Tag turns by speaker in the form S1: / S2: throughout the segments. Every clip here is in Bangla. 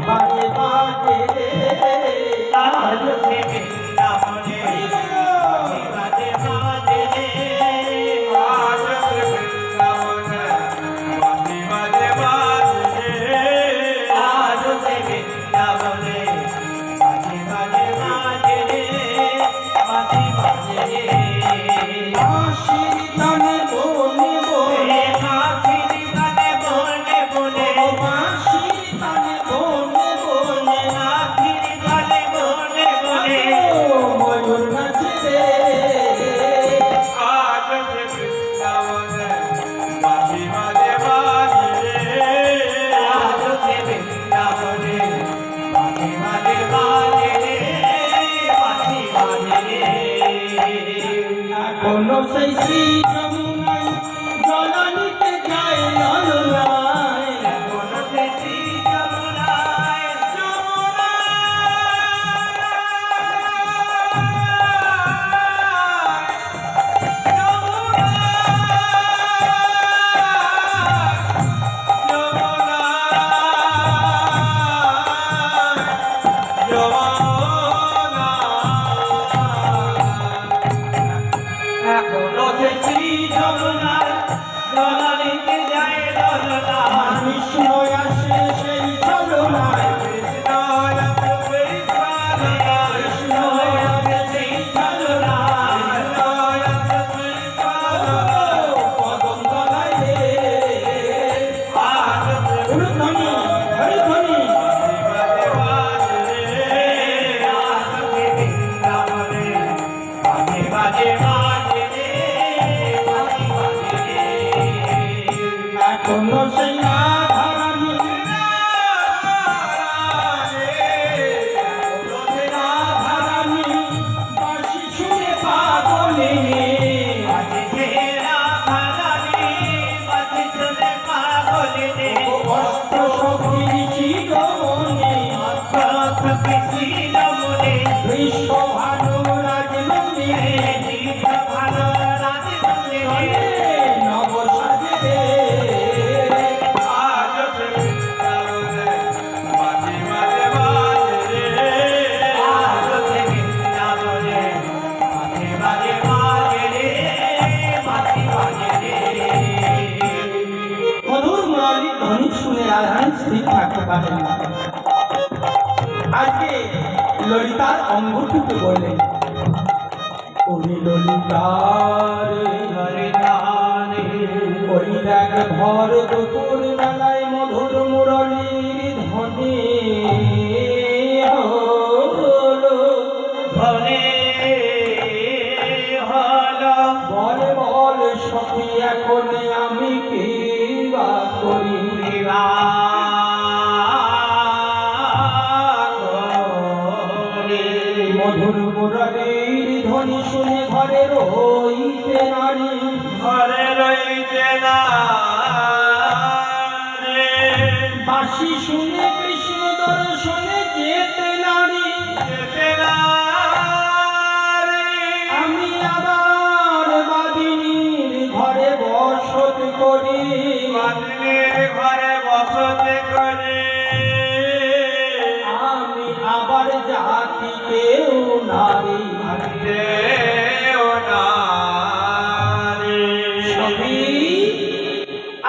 S1: বাজে বাজে রে আজ সে বৃন্দাবনে বাজে বাজে রে আজ সে বৃন্দাবনে বাজে বাজে রে আজ সে বৃন্দাবনে বাজে বাজে রে বাজে বাজে রে আশির গানে বনে বনে আশির গানে বনে বনে আশির গানে বনে বনে আশির গানে বনে বনে ময়ূর নাচে আজ সে বৃন্দাবনে বাজে বাজে বাজে রে আজ সে বৃন্দাবনে বাজে বাজে বাজে রে বাজে বাজে রে এখনো সেই শ্রী যমুনায় জল নিতে যায় ললনায় এখনো সেই শ্রী যমুনায় এখনো সে শ্রী যমুনার জলানিতে যায় ললনা কৃষ্ণ আসে সেই যমুনায় কৃষ্ণ আসে সেই যমুনায় পদম তলায় রে আজ ধ্বনি ধ্বনি বাজে বাজে এখনো সেই রাধারানী রাধারানী বাঁশি শুনে পাগলে অষ্ট সখীর চিরমণি বিশ্ব ভানু রাজনন্দী নব সাজে আজ সে বৃন্দাবনে বাজে বাজে বাজে রে আজ সে বৃন্দাবনে বাজে বাজে বাজে রে বাজে বাজে রে মধুর মুরলীর ধ্বনি শুনে রাধারানী স্থির থাকতে পারেন না। আজকে ললিতার অঙ্গটুকু বললেন ওরে ললিতারে ওই দেখ ভর দুপুর বেলায় মধুর মুরলীর ধ্বনি হলো ধ্বনি হলো বলে বল সখী এখন আমি কি বা করি মধুর মুরলীর ধ্বনি শুনে ঘরে রইতে নারী ঘরে রইতে না বাঁশি শুনে কৃষ্ণ দর্শনে যেতে নারী যেতে না আমি আবার বাদিনীর ঘরে বসত করি বাদিনীর ঘরে বসত করি আমি আবার জাতি কেউ নারী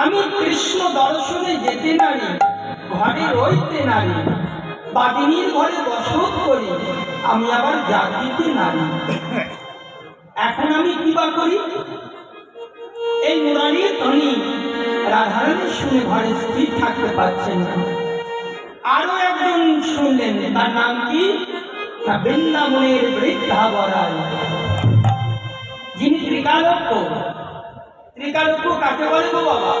S1: আমি কৃষ্ণ দর্শনে যেতে নারী ঘরে রইতে নারী বাদিনীর ঘরে বসত করি আমি আবার জাতিতে নারী এখন আমি কি বা করি এই মুরারির ধ্বনি রাধারানী শুনে ঘরে স্থির থাকতে পারছেন না। আরো একজন শুনলেন তার নাম কি না বৃন্দাবনের বৃদ্ধা বরাই যিনি ত্রিকালজ্ঞ ত্রিকালজ্ঞ কাকে বলে গো বাবা